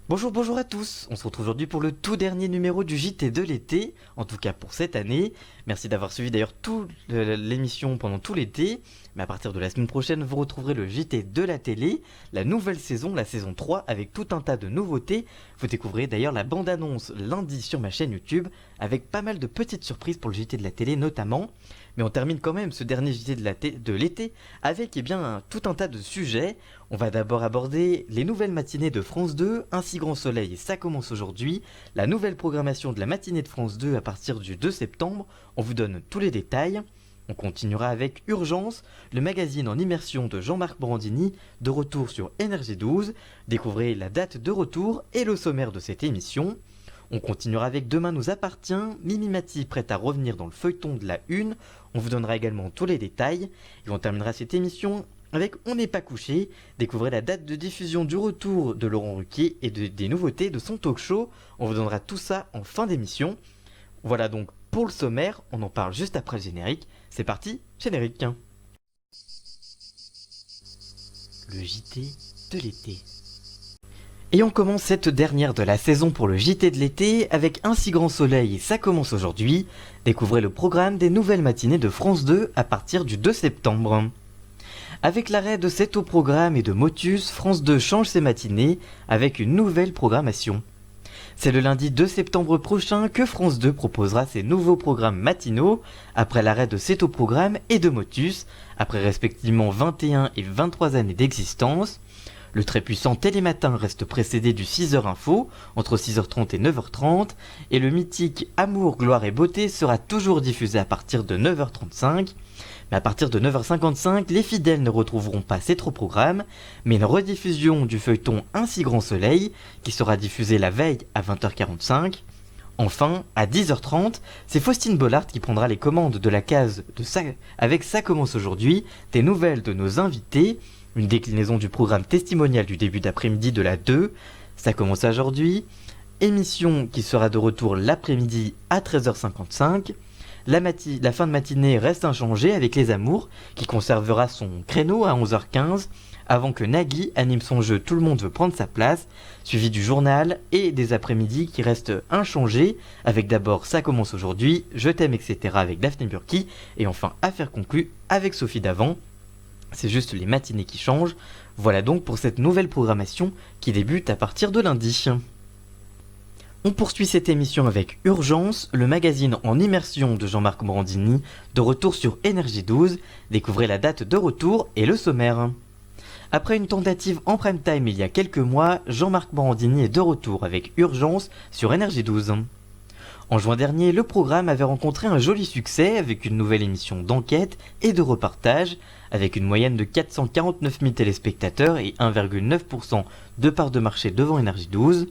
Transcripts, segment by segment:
Bonjour à tous, on se retrouve aujourd'hui pour le tout dernier numéro du JT de l'été, en tout cas pour cette année. Merci d'avoir suivi d'ailleurs toute l'émission pendant tout l'été, mais à partir de la semaine prochaine vous retrouverez le JT de la télé, la nouvelle saison, la saison 3, avec tout un tas de nouveautés. Vous découvrirez d'ailleurs la bande-annonce lundi sur ma chaîne YouTube, avec pas mal de petites surprises pour le JT de la télé notamment. Mais on termine quand même ce dernier JT de l'été avec tout un tas de sujets. On va d'abord aborder les nouvelles matinées de France 2, Ainsi grand soleil, ça commence aujourd'hui, la nouvelle programmation de la matinée de France 2 à partir du 2 septembre, on vous donne tous les détails. On continuera avec Urgence, le magazine en immersion de Jean-Marc Morandini, de retour sur NRJ12. Découvrez la date de retour et le sommaire de cette émission. On continuera avec Demain nous appartient, Mimi Mati prête à revenir dans le feuilleton de la une. On vous donnera également tous les détails. Et on terminera cette émission avec On n'est pas couché. Découvrez la date de diffusion du retour de Laurent Ruquier et des nouveautés de son talk show. On vous donnera tout ça en fin d'émission. Voilà donc pour le sommaire, on en parle juste après le générique. C'est parti, générique. Le JT de l'été. Et on commence cette dernière de la saison pour le JT de l'été avec Ainsi grand soleil et ça commence aujourd'hui. Découvrez le programme des nouvelles matinées de France 2 à partir du 2 septembre. Avec l'arrêt de C'est au programme et de Motus, France 2 change ses matinées avec une nouvelle programmation. C'est le lundi 2 septembre prochain que France 2 proposera ses nouveaux programmes matinaux après l'arrêt de C'est au programme et de Motus, après respectivement 21 et 23 années d'existence. Le très puissant Télématin reste précédé du 6h Info, entre 6h30 et 9h30, et le mythique Amour, Gloire et Beauté sera toujours diffusé à partir de 9h35. Mais à partir de 9h55, les fidèles ne retrouveront pas ces trois programmes, mais une rediffusion du feuilleton Ainsi grand soleil, qui sera diffusé la veille à 20h45. Enfin, à 10h30, c'est Faustine Bollard qui prendra les commandes de la case avec Ça commence aujourd'hui, des nouvelles de nos invités, une déclinaison du programme testimonial du début d'après-midi de la 2, Ça commence aujourd'hui, émission qui sera de retour l'après-midi à 13h55, la fin de matinée reste inchangée avec Les Amours, qui conservera son créneau à 11h15, avant que Nagui anime son jeu Tout le monde veut prendre sa place, suivi du journal et des après-midi qui restent inchangés, avec d'abord Ça commence aujourd'hui, Je t'aime etc. avec Daphné Burki, et enfin Affaire conclue avec Sophie Davant. C'est juste les matinées qui changent. Voilà donc pour cette nouvelle programmation qui débute à partir de lundi. On poursuit cette émission avec Urgence, le magazine en immersion de Jean-Marc Morandini, de retour sur NRJ12. Découvrez la date de retour et le sommaire. Après une tentative en prime time il y a quelques mois, Jean-Marc Morandini est de retour avec Urgence sur NRJ12. En juin dernier, le programme avait rencontré un joli succès avec une nouvelle émission d'enquête et de reportage, avec une moyenne de 449 000 téléspectateurs et 1,9% de part de marché devant NRJ12.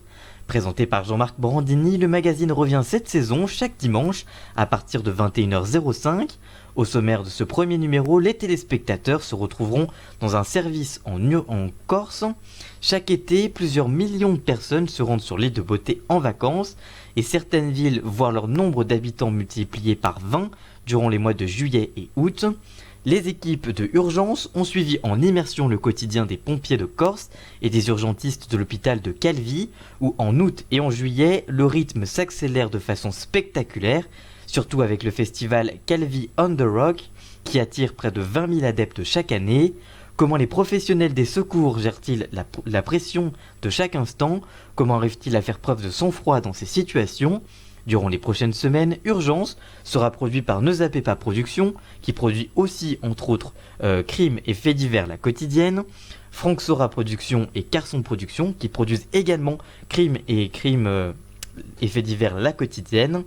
Présenté par Jean-Marc Morandini, le magazine revient cette saison chaque dimanche à partir de 21h05. Au sommaire de ce premier numéro, les téléspectateurs se retrouveront dans un service en Corse. Chaque été, plusieurs millions de personnes se rendent sur l'île de Beauté en vacances et certaines villes voient leur nombre d'habitants multiplié par 20 durant les mois de juillet et août. Les équipes de Urgence ont suivi en immersion le quotidien des pompiers de Corse et des urgentistes de l'hôpital de Calvi, où en août et en juillet, le rythme s'accélère de façon spectaculaire, surtout avec le festival Calvi on the Rock, qui attire près de 20 000 adeptes chaque année. Comment les professionnels des secours gèrent-ils la pression de chaque instant? Comment arrivent-ils à faire preuve de sang-froid dans ces situations? Durant les prochaines semaines, Urgence sera produit par Ne zappez pas Productions, qui produit aussi, entre autres, Crime et Faits divers la quotidienne, Franck Sora Productions et Carson Productions, qui produisent également Crime et Faits divers la quotidienne.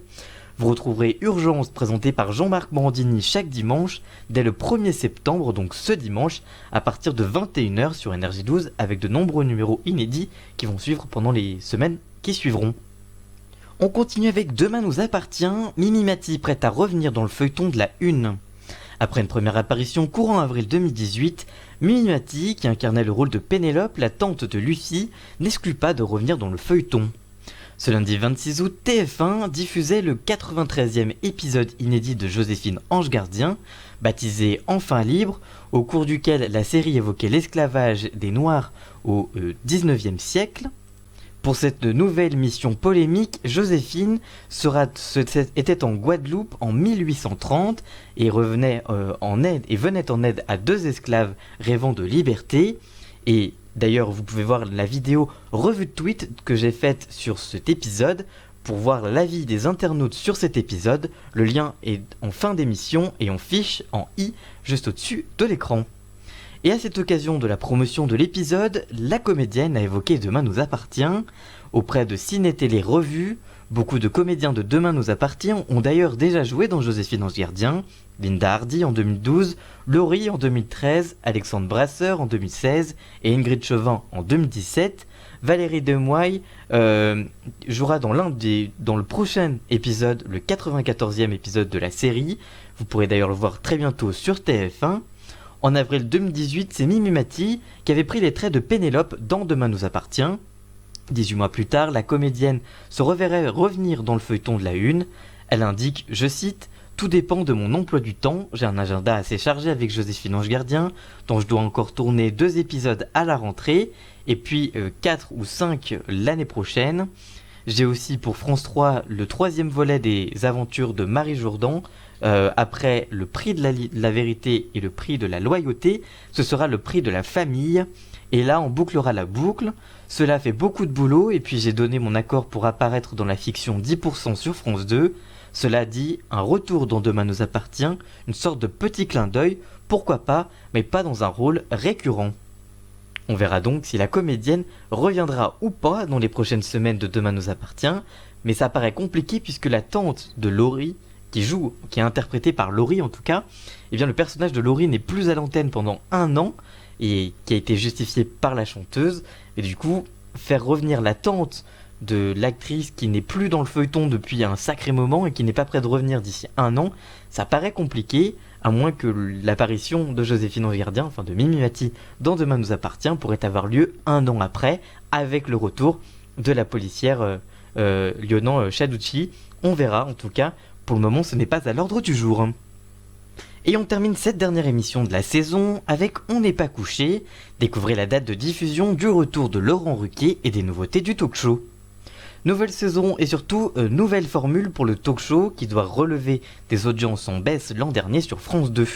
Vous retrouverez Urgence présentée par Jean-Marc Morandini chaque dimanche, dès le 1er septembre, donc ce dimanche, à partir de 21h sur NRJ12, avec de nombreux numéros inédits qui vont suivre pendant les semaines qui suivront. On continue avec Demain nous appartient, Mimi Mati prête à revenir dans le feuilleton de la une. Après une première apparition courant avril 2018, Mimi Mati, qui incarnait le rôle de Pénélope, la tante de Lucie, n'exclut pas de revenir dans le feuilleton. Ce lundi 26 août, TF1 diffusait le 93e épisode inédit de Joséphine Ange Gardien, baptisé Enfin libre, au cours duquel la série évoquait l'esclavage des Noirs au XIXe siècle. Pour cette nouvelle mission polémique, Joséphine était en Guadeloupe en 1830 et venait en aide à deux esclaves rêvant de liberté. Et d'ailleurs, vous pouvez voir la vidéo revue de tweet que j'ai faite sur cet épisode pour voir l'avis des internautes sur cet épisode. Le lien est en fin d'émission et en fiche en i juste au-dessus de l'écran. Et à cette occasion de la promotion de l'épisode, la comédienne a évoqué Demain nous appartient. Auprès de Ciné-Télé Revue, beaucoup de comédiens de Demain nous appartient ont d'ailleurs déjà joué dans Joséphine Ange Gardien. Linda Hardy en 2012, Laurie en 2013, Alexandre Brasseur en 2016 et Ingrid Chauvin en 2017. Valérie Demoy jouera dans le prochain épisode, le 94e épisode de la série. Vous pourrez d'ailleurs le voir très bientôt sur TF1. En avril 2018, c'est Mimi Mati qui avait pris les traits de Pénélope dans Demain nous appartient. 18 mois plus tard, la comédienne se reverrait revenir dans le feuilleton de la Une. Elle indique, je cite, « Tout dépend de mon emploi du temps. J'ai un agenda assez chargé avec Joséphine Ange Gardien, dont je dois encore tourner 2 épisodes à la rentrée, et puis 4 ou 5 l'année prochaine. J'ai aussi pour France 3 le 3e volet des aventures de Marie Jourdan. Après le prix de la vérité et le prix de la loyauté, ce sera le prix de la famille. Et là, on bouclera la boucle. Cela fait beaucoup de boulot et puis j'ai donné mon accord pour apparaître dans la fiction 10% sur France 2. Cela dit, un retour dans Demain nous appartient, une sorte de petit clin d'œil, pourquoi pas, mais pas dans un rôle récurrent. On verra donc si la comédienne reviendra ou pas dans les prochaines semaines de Demain nous appartient, mais ça paraît compliqué puisque la tante de Laurie, qui est interprétée par Laurie en tout cas, eh bien le personnage de Laurie n'est plus à l'antenne pendant 1 an, et qui a été justifié par la chanteuse, et du coup, faire revenir la tante de l'actrice qui n'est plus dans le feuilleton depuis un sacré moment et qui n'est pas près de revenir d'ici 1 an, ça paraît compliqué, à moins que l'apparition de Joséphine Ange Gardien, enfin de Mimi Mati dans Demain nous appartient, pourrait avoir lieu 1 an après, avec le retour de la policière Lionel Chaducci. On verra en tout cas, pour le moment ce n'est pas à l'ordre du jour. Et on termine cette dernière émission de la saison avec On n'est pas couché. Découvrez la date de diffusion du retour de Laurent Ruquier et des nouveautés du talk show. Nouvelle saison et surtout nouvelle formule pour le talk show qui doit relever des audiences en baisse l'an dernier sur France 2.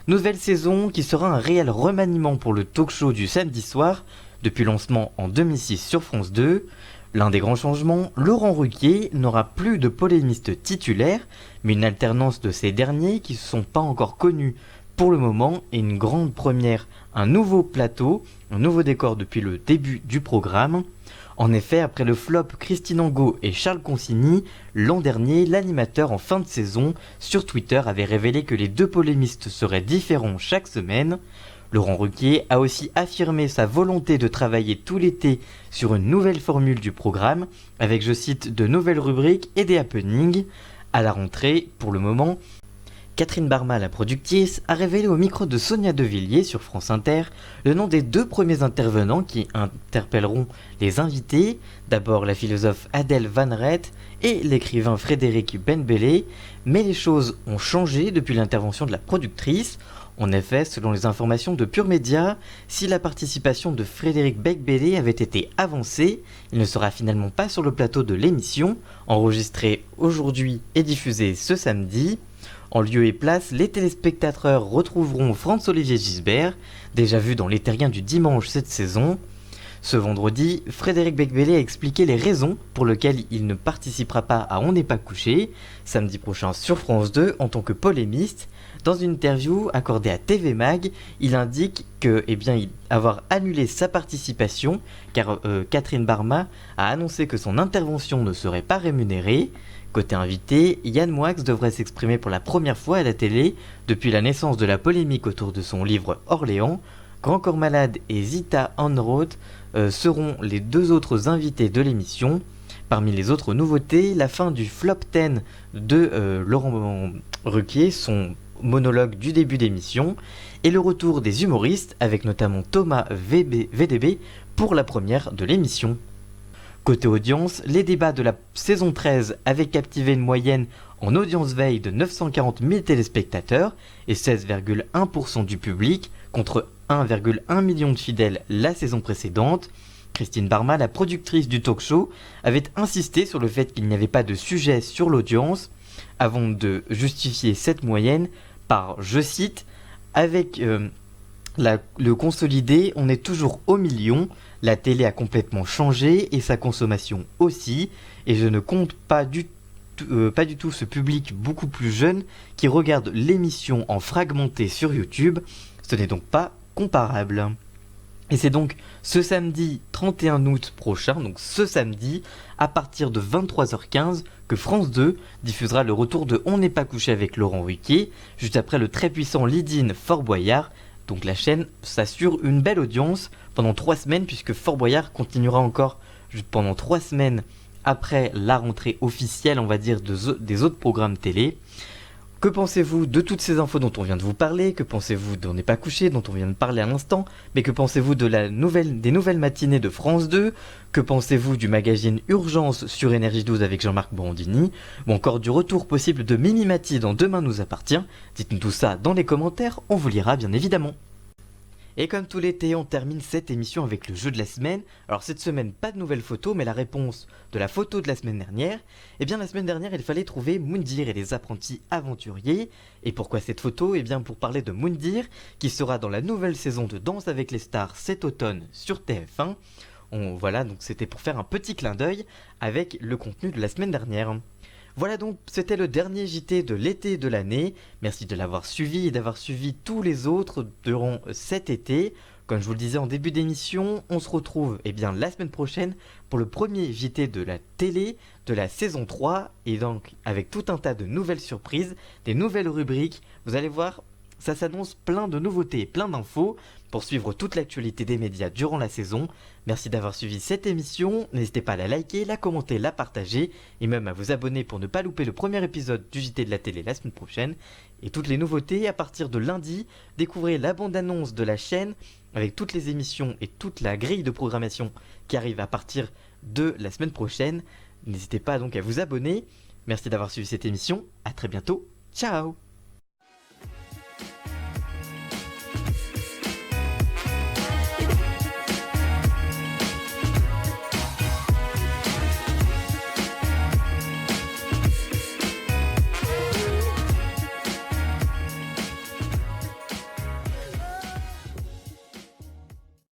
Nouvelle saison qui sera un réel remaniement pour le talk show du samedi soir, depuis lancement en 2006 sur France 2. L'un des grands changements, Laurent Ruquier n'aura plus de polémistes titulaires, mais une alternance de ces derniers qui ne sont pas encore connus pour le moment et une grande première, un nouveau plateau, un nouveau décor depuis le début du programme. En effet, après le flop Christine Angot et Charles Consigny, l'an dernier, l'animateur en fin de saison sur Twitter avait révélé que les 2 polémistes seraient différents chaque semaine. Laurent Ruquier a aussi affirmé sa volonté de travailler tout l'été sur une nouvelle formule du programme, avec, je cite, de nouvelles rubriques et des happenings. À la rentrée, pour le moment, Catherine Barma, la productrice, a révélé au micro de Sonia Devilliers sur France Inter le nom des 2 premiers intervenants qui interpelleront les invités, d'abord la philosophe Adèle Van Rett et l'écrivain Frédéric Benbellé, mais les choses ont changé depuis l'intervention de la productrice. En effet, selon les informations de Pure Média, si la participation de Frédéric Becbellé avait été avancée, il ne sera finalement pas sur le plateau de l'émission, enregistrée aujourd'hui et diffusée ce samedi. En lieu et place, les téléspectateurs retrouveront Franz-Olivier Gisbert, déjà vu dans Les Terriens du dimanche cette saison. Ce vendredi, Frédéric Becbellé a expliqué les raisons pour lesquelles il ne participera pas à On n'est pas couché, samedi prochain sur France 2 en tant que polémiste. Dans une interview accordée à TV Mag, il indique avoir annulé sa participation car Catherine Barma a annoncé que son intervention ne serait pas rémunérée. Côté invité, Yann Moix devrait s'exprimer pour la première fois à la télé depuis la naissance de la polémique autour de son livre Orléans. Grand Corps Malade et Zita Enroth seront les 2 autres invités de l'émission. Parmi les autres nouveautés, la fin du flop 10 de Laurent Ruquier, son monologue du début d'émission, et le retour des humoristes avec notamment Thomas VDB pour la première de l'émission. Côté audience, les débats de la saison 13 avaient captivé une moyenne en audience veille de 940 000 téléspectateurs et 16,1% du public contre 1,1 million de fidèles la saison précédente. Christine Barma, la productrice du talk show, avait insisté sur le fait qu'il n'y avait pas de sujet sur l'audience avant de justifier cette moyenne par, je cite, avec le consolidé, on est toujours au million, la télé a complètement changé et sa consommation aussi, et je ne compte pas du tout ce public beaucoup plus jeune qui regarde l'émission en fragmenté sur YouTube, ce n'est donc pas comparable. Et c'est donc ce samedi 31 août prochain, donc ce samedi, à partir de 23h15, que France 2 diffusera le retour de On n'est pas couché avec Laurent Ruquier, juste après le très puissant lead-in Fort Boyard. Donc la chaîne s'assure une belle audience pendant 3 semaines, puisque Fort Boyard continuera encore pendant 3 semaines après la rentrée officielle, on va dire, des autres programmes télé. Que pensez-vous de toutes ces infos dont on vient de vous parler? Que pensez-vous d'On n'est pas couché, dont on vient de parler à l'instant? Mais que pensez-vous de des nouvelles matinées de France 2? Que pensez-vous du magazine Urgence sur Énergie 12 avec Jean-Marc Morandini? Ou encore du retour possible de Mimi Mati dans Demain nous appartient? Dites-nous tout ça dans les commentaires, on vous lira bien évidemment. Et comme tout l'été, on termine cette émission avec le jeu de la semaine. Alors cette semaine, pas de nouvelles photos, mais la réponse de la photo de la semaine dernière. Eh bien la semaine dernière, il fallait trouver Moundir et les apprentis aventuriers. Et pourquoi cette photo? Eh bien pour parler de Moundir, qui sera dans la nouvelle saison de Danse avec les stars cet automne sur TF1. Voilà, donc c'était pour faire un petit clin d'œil avec le contenu de la semaine dernière. Voilà donc, c'était le dernier JT de l'été de l'année. Merci de l'avoir suivi et d'avoir suivi tous les autres durant cet été. Comme je vous le disais en début d'émission, on se retrouve la semaine prochaine pour le premier JT de la télé de la saison 3. Et donc avec tout un tas de nouvelles surprises, des nouvelles rubriques. Vous allez voir, ça s'annonce plein de nouveautés, plein d'infos pour suivre toute l'actualité des médias durant la saison. Merci d'avoir suivi cette émission, n'hésitez pas à la liker, la commenter, la partager et même à vous abonner pour ne pas louper le premier épisode du JT de la télé la semaine prochaine. Et toutes les nouveautés à partir de lundi, découvrez la bande-annonce de la chaîne avec toutes les émissions et toute la grille de programmation qui arrive à partir de la semaine prochaine. N'hésitez pas donc à vous abonner. Merci d'avoir suivi cette émission, à très bientôt, ciao.